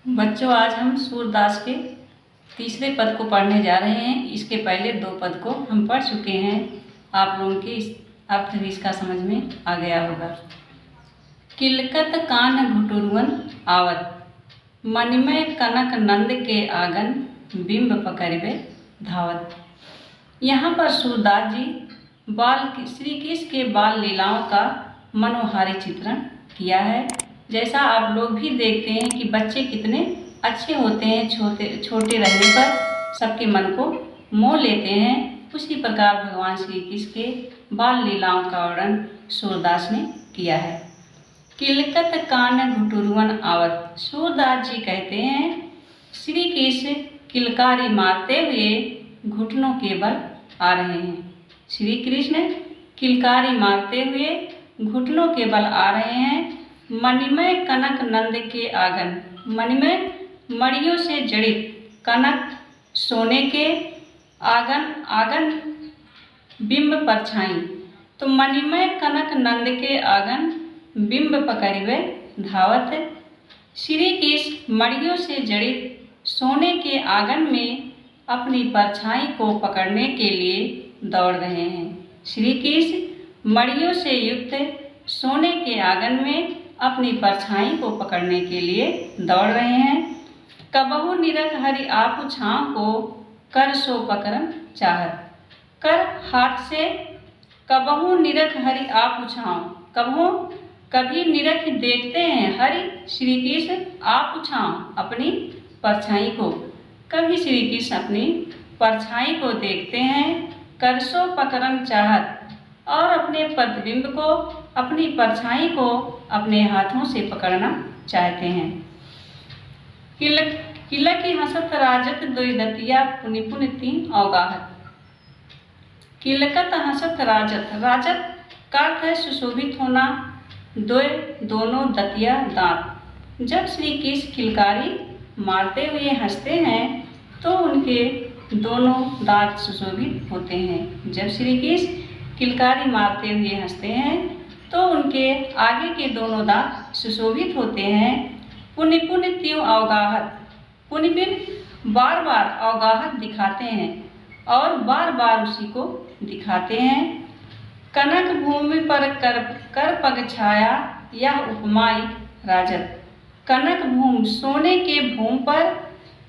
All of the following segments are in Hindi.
बच्चों, आज हम सूरदास के तीसरे पद को पढ़ने जा रहे हैं। इसके पहले दो पद को हम पढ़ चुके हैं। आप लोगों के इस अर्थ भी इसका समझ में आ गया होगा। किलकत कान घुटुरवन आवत, मणिमय कनक नंद के आंगन, बिंब पकड़वे धावत। यहाँ पर सूरदास जी श्री कृष्ण के बाल लीलाओं का मनोहारी चित्रण किया है। जैसा आप लोग भी देखते हैं कि बच्चे कितने अच्छे होते हैं, छोटे रहने पर सबके मन को मोह लेते हैं। उसी प्रकार भगवान श्री कृष्ण के बाल लीलाओं का वर्णन सूरदास ने किया है। किलकत कान घुटुरवन आवत, सूरदास जी कहते हैं श्री कृष्ण किलकारी मारते हुए घुटनों के बल आ रहे हैं। श्री कृष्ण किलकारी मारते हुए घुटनों के बल आ रहे हैं। मणिमय कनक नंद के आंगन, मणिमय मणियों से जड़ित, कनक सोने के, आंगन बिंब परछाई। तो मणिमय कनक नंद के आंगन बिंब पकड़वे धावत। श्री कृष्ण मणियों से जड़ित सोने के आंगन में अपनी परछाई को पकड़ने के लिए दौड़ रहे हैं। श्री कृष्ण मणियों से युक्त सोने के आंगन में अपनी परछाई को पकड़ने के लिए दौड़ रहे हैं। कबहु निरख हरि आपु छाँव को, कर सो पकड़न चाहत। कर हाथ से, कबहु निरख हरि आपु छाँव, कभी निरख देखते हैं हरि श्री कृष्ण आपु छाँव, अपनी परछाई को। कभी श्री कृष्ण अपनी परछाई को देखते हैं। कर सो पकड़न चाहत, और अपने प्रतिबिंब को, अपनी परछाई को अपने हाथों से पकड़ना चाहते हैं। किलक की हंसत राजत दोई दतिया, पुनि पुनि तीन अवगाहत। किलकत हंसत राजत, राजत का अर्थ है सुशोभित होना, दोनों दतिया दांत। जब श्री कृष्ण किलकारी मारते हुए हंसते हैं तो उनके दोनों दांत सुशोभित होते हैं। जब श्री कृष्ण किलकारी मारते हुए हंसते हैं तो उनके आगे के दोनों दांत सुशोभित होते हैं। पुनि पुनि त्यों अवगाहत, पुनि पुनि बार बार अवगाहत दिखाते हैं और बार बार उसी को दिखाते हैं। कनक भूमि पर कर पग छाया, यह उपमाई राजत। कनक भूमि सोने के भूमि पर,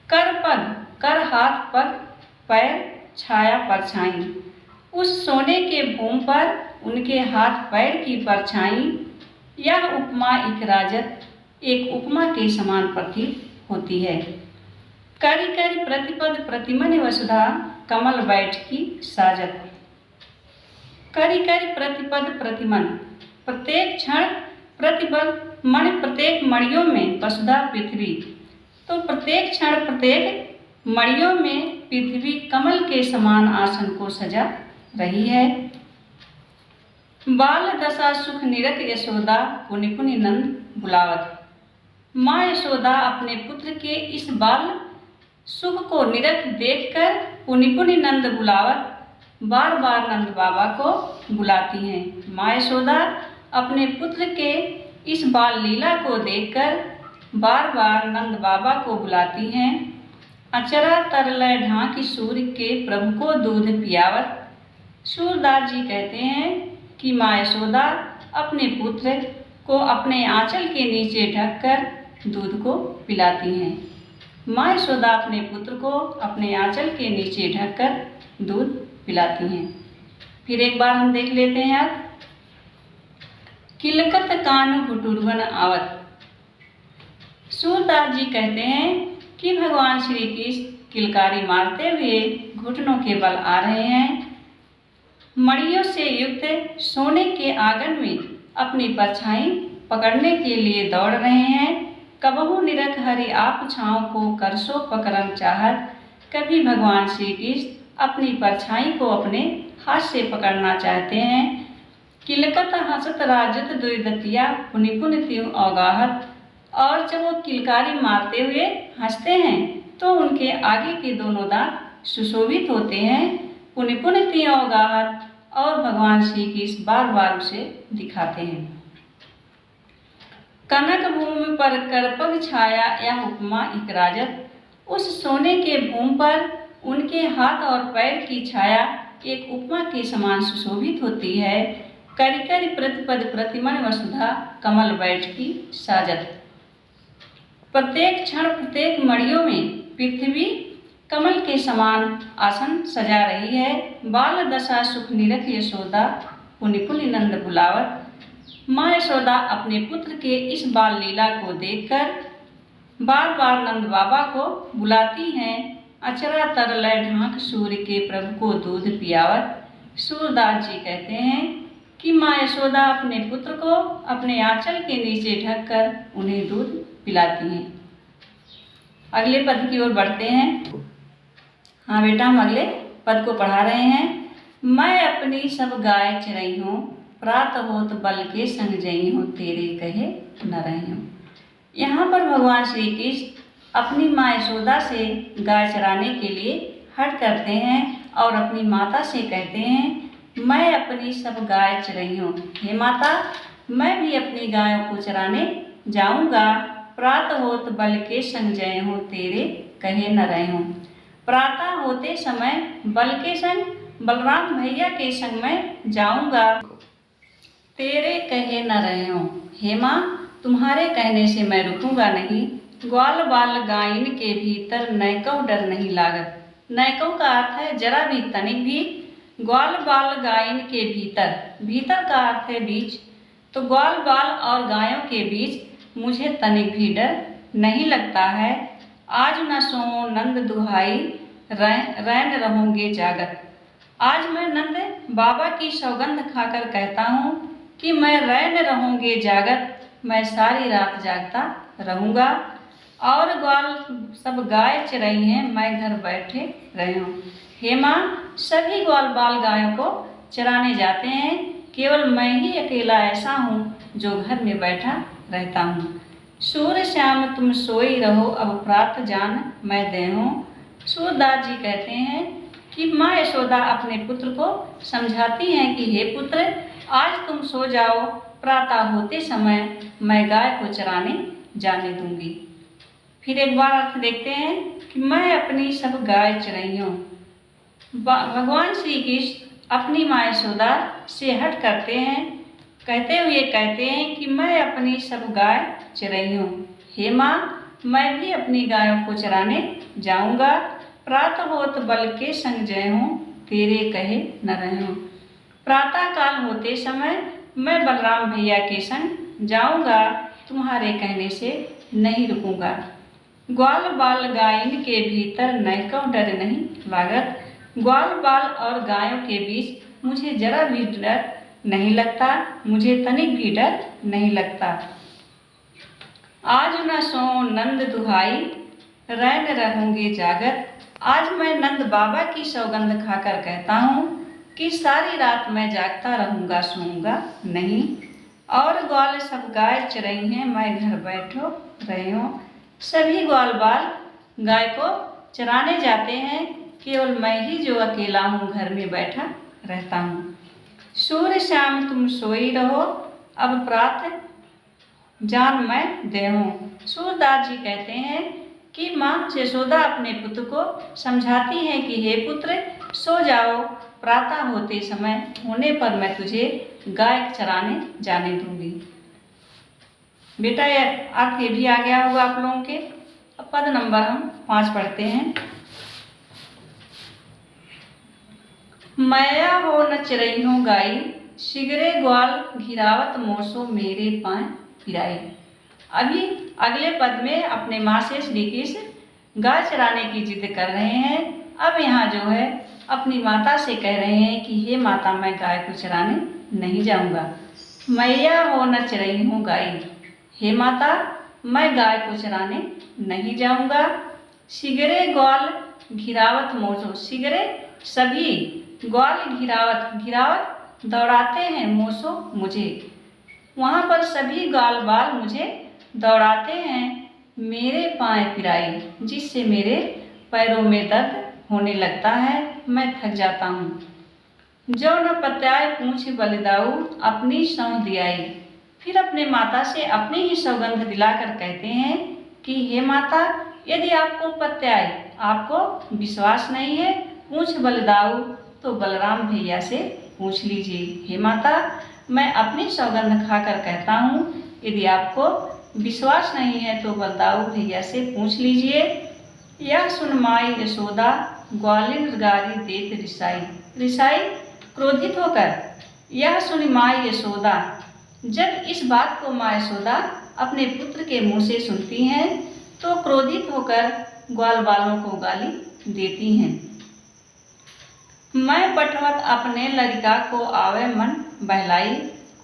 कर पग, कर हाथ, पग पैर, छाया परछाई। उस सोने के भूमि पर उनके हाथ पैर की परछाई, यह उपमा एक राजत, एक उपमा के समान प्रतीत होती है। करि करि प्रतिपद प्रतिमन वसुधा, कमल बैठ की साजत। करि करि प्रतिपद प्रतिमन, प्रत्येक क्षण प्रतिपद मणि, प्रत्येक मणियों में वसुधा पृथ्वी। तो प्रत्येक क्षण प्रत्येक मणियों में पृथ्वी कमल के समान आसन को सजा रही है। बाल दशा सुख निरख यशोदा, पुनि पुनि नंद बुलावत। माँ यशोदा अपने पुत्र के इस बाल सुख को निरख देखकर पुनि पुनि नंद बुलावत, बार बार नंद बाबा को बुलाती हैं। माँ यशोदा अपने पुत्र के इस बाल लीला को देखकर बार बार नंद बाबा को बुलाती हैं। अचरा तरलय ढांकी सूर्य के प्रभु को दूध पियावत। सूरदास जी कहते हैं कि माँ यशोदा अपने पुत्र को अपने आंचल के नीचे ढककर दूध को पिलाती हैं। माँ यशोदा अपने पुत्र को अपने आंचल के नीचे ढककर दूध पिलाती हैं। फिर एक बार हम देख लेते हैं यार। किलकत कान घुटुरवन आवत, सूरदास जी कहते हैं कि भगवान श्री कृष्ण किलकारी मारते हुए घुटनों के बल आ रहे हैं। मणियों से युक्त सोने के आंगन में अपनी परछाई पकड़ने के लिए दौड़ रहे हैं। कबहु निरख हरि आप छाँव को, कर सो पकड़न चाहत। कभी भगवान श्री कृष्ण अपनी परछाई को अपने हाथ से पकड़ना चाहते हैं। किलकत हंसत राजत दोई दतिया, पुनि पुनि त्यों अवगाहत। और जब वो किलकारी मारते हुए हंसते हैं तो उनके आगे के दोनों दांत सुशोभित होते हैं। पुनि पुनि त्यों अवगाहत, और भगवान श्री कृष्ण बार बार उसे दिखाते हैं। कनक भूमि पर करपग छाया यह उपमा एक राजत। उस सोने के भूमि पर उनके हाथ और पैर की छाया एक उपमा के समान सुशोभित होती है। करिकर प्रतिपद प्रतिमन वसुधा कमल बैठ की साजत। प्रत्येक क्षण प्रत्येक मड़ियों में पृथ्वी कमल के समान आसन सजा रही है। बाल दशा सुख निरख यशोदा पुनि पुनि नंद बुलावत। माँ यशोदा अपने पुत्र के इस बाल लीला को देखकर बार बार नंद बाबा को बुलाती हैं। अचरा तरलय ढांक सूर्य के प्रभु को दूध पियावत। सूरदास जी कहते हैं कि माँ यशोदा अपने पुत्र को अपने आंचल के नीचे ढककर उन्हें दूध पिलाती हैं। अगले पद की ओर बढ़ते हैं। हाँ बेटा, हम अगले पद को पढ़ा रहे हैं। मैं अपनी सब गाय चरई हूँ, प्रात होत बल के संग जई हूँ, तेरे कहे न रही हूँ। यहाँ पर भगवान श्री कृष्ण अपनी माँ यशोदा से गाय चराने के लिए हट करते हैं और अपनी माता से कहते हैं मैं अपनी सब गाय चरई हूँ। हे माता, मैं भी अपनी गायों को चराने जाऊँगा। प्रात होत बल के संग जय हूँ, तेरे कहे न रहे हूँ। प्रातः होते समय बल के संग बलराम भैया के संग मैं जाऊँगा, तेरे कहे न रहे हूँ। हे माँ, तुम्हारे कहने से मैं रुकूंगा नहीं। ग्वाल बाल गायन के भीतर नैकौ डर नहीं लागत। नैकौ का अर्थ है जरा भी, तनिक भी। ग्वाल बाल गायन के भीतर, भीतर का अर्थ है बीच। तो ग्वाल बाल और गायों के बीच मुझे तनिक भी डर नहीं लगता है। आज न सो नंद दुहाई रैन रहूंगे जागत। आज मैं नंद बाबा की सौगंध खाकर कहता हूँ कि मैं रैन रहूंगे जागत। मैं सारी रात जागता रहूँगा। और ग्वाल सब गाय चराई हैं, मैं घर बैठे रहे हूँ। हे माँ, सभी ग्वाल बाल गायों को चराने जाते हैं, केवल मैं ही अकेला ऐसा हूँ जो घर में बैठा रहता हूँ। सूर्य श्याम तुम सोई रहो, अब प्रात जान मैं देहूँ। सूरदास जी कहते हैं कि माँ यशोदा अपने पुत्र को समझाती हैं कि हे पुत्र, आज तुम सो जाओ, प्रातः होते समय मैं गाय को चराने जाने दूंगी। फिर एक बार अर्थ देखते हैं कि मैं अपनी सब गाय चराई हूँ। भगवान श्री कृष्ण अपनी माँ यशोदा से हट करते हैं, कहते हुए कहते हैं कि मैं अपनी सब गाय चराई हूँ। हे माँ, मैं भी अपनी गायों को चराने जाऊँगा। प्रातः होत बल के संग जय हूँ, तेरे कहे न रहे हूँ। प्रातः काल होते समय मैं बलराम भैया के संग जाऊँगा, तुम्हारे कहने से नहीं रुकूँगा। ग्वाल बाल गायन के भीतर नैकौ डर नहीं लागत। ग्वाल बाल और गायों के बीच मुझे जरा भी डर नहीं लगता, मुझे तनिक भी डर नहीं लगता। आज न सो नंद दुहाई रैन रहूंगे जागत। आज मैं नंद बाबा की सौगंध खाकर कहता हूँ कि सारी रात मैं जागता रहूँगा, सोऊंगा नहीं। और ग्वाल सब गाय चराई हैं, मैं घर बैठो रहे हूँ। सभी ग्वाल बाल गाय को चराने जाते हैं, केवल मैं ही जो अकेला हूँ घर में बैठा रहता हूँ। सूर्य श्याम तुम सोई रहो, अब प्रात जान मैं देहूँ। सूरदास जी कहते हैं कि माँ यशोदा अपने पुत्र को समझाती हैं कि हे पुत्र, सो जाओ, प्रातः होते समय होने पर मैं तुझे गाय चराने जाने दूंगी। बेटा, यह अर्थ ये भी आ गया होगा आप लोगों के। अब पद नंबर हम 5 पढ़ते हैं। मैया हो न चरई हूँ गाई, शिगरे ग्वाल घिरावत मोसो मेरे पाँव फिराई। अभी अगले पद में अपने माँ से श्री कृष्ण गाय चराने की जिद कर रहे हैं। अब यहाँ जो है अपनी माता से कह रहे हैं कि हे माता, मैं गाय को चराने नहीं जाऊँगा। मैया हो न चरई हूँ गाई, हे माता, मैं गाय को चराने नहीं जाऊँगा। शिगरे ग्वाल घिरावत मोसो, शिगरे सभी, ग्वाल घिरावत, घिरावत दौड़ाते हैं, मोसो मुझे, वहाँ पर सभी ग्वाल बाल मुझे दौड़ाते हैं। मेरे पाँव पिराई, जिससे मेरे पैरों में दर्द होने लगता है, मैं थक जाता हूँ। जो न पत्याय पूछ बलिदाऊ, अपनी सौं दियाई। फिर अपने माता से अपनी ही सौगंध दिलाकर कहते हैं कि हे माता, यदि आपको प्रत्यय आपको विश्वास नहीं है पूछ बलदाऊ तो बलराम भैया से पूछ लीजिए। हे माता, मैं अपनी सौगंध खाकर कहता हूँ, यदि आपको विश्वास नहीं है तो बलदाऊ भैया से पूछ लीजिए। यह सुन माई यशोदा ग्वालिन गारी देत रिसाई। रिसाई क्रोधित होकर, यह सुन माई यशोदा। जब इस बात को माँ यशोदा अपने पुत्र के मुंह से सुनती हैं तो क्रोधित होकर ग्वाल बालों को गाली देती हैं। मैं पठवत अपने लड़का को आवे मन बहलाई,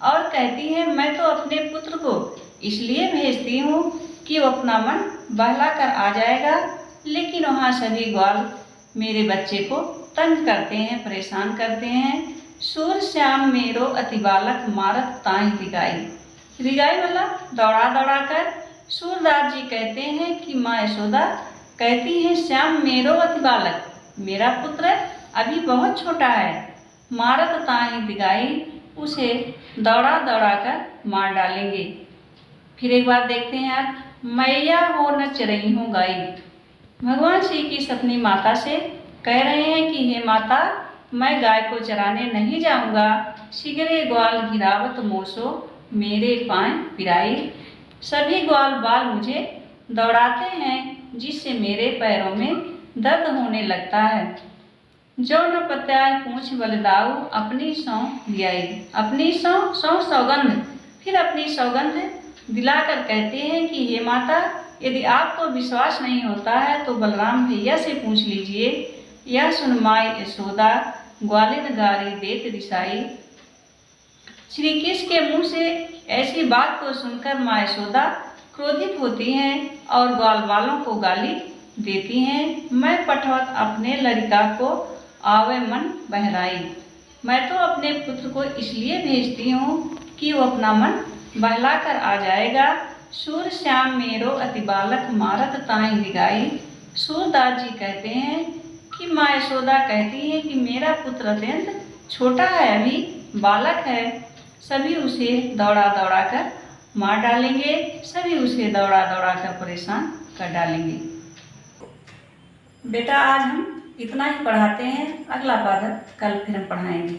और कहती है मैं तो अपने पुत्र को इसलिए भेजती हूँ कि वो अपना मन बहला कर आ जाएगा, लेकिन वहाँ सभी ग्वाल मेरे बच्चे को तंग करते हैं, परेशान करते हैं। सूर श्याम मेरो अति बालक मारत ताहि रिगाई। रिगाई मतलब दौड़ा दौड़ा कर। सूरदास जी कहते हैं कि माँ यशोदा कहती है श्याम मेरो अति बालक, मेरा पुत्र अभी बहुत छोटा है। मारत ताहि रिगाई, उसे दौड़ा दौड़ा कर मार डालेंगे। फिर एक बार देखते हैं यार, मैया हो न चरई हो गाई। भगवान श्री कृष्ण अपनी माता से कह रहे हैं कि हे माता, मैं गाय को चराने नहीं जाऊंगा। शीघ्रे ग्वाल गिरावत मोसो मेरे पाँव पिराई। सभी ग्वाल बाल मुझे दौड़ाते हैं, जिससे मेरे पैरों में दर्द होने लगता है। जो न प्रत्याय पूछ बलदाऊ अपनी सौ लियाई। अपनी सौ सौगंध, फिर अपनी सौगंध दिलाकर कहते हैं कि हे माता, यदि आपको विश्वास नहीं होता है तो बलराम भैया से पूछ लीजिए। यह सुन माई यशोदा ग्वालिन गारी देत रिसाई। श्री कृष्ण के मुंह से ऐसी बात को सुनकर माँ यशोदा क्रोधित होती हैं और ग्वाल वालों को गाली देती हैं। मैं पठवत अपने लड़का को आवे मन बहलाई। मैं तो अपने पुत्र को इसलिए भेजती हूँ कि वो अपना मन बहला कर आ जाएगा। सूर श्याम मेरो अति बालक मारत ताहि रिगाई। सूरदास जी कहते हैं कि माँ यशोदा कहती है कि मेरा पुत्र अत्यंत छोटा है, अभी बालक है। सभी उसे दौड़ा दौड़ा कर मार डालेंगे, सभी उसे दौड़ा दौड़ा कर परेशान कर डालेंगे। बेटा, आज हम इतना ही पढ़ाते हैं, अगला पाठ कल फिर हम पढ़ाएंगे।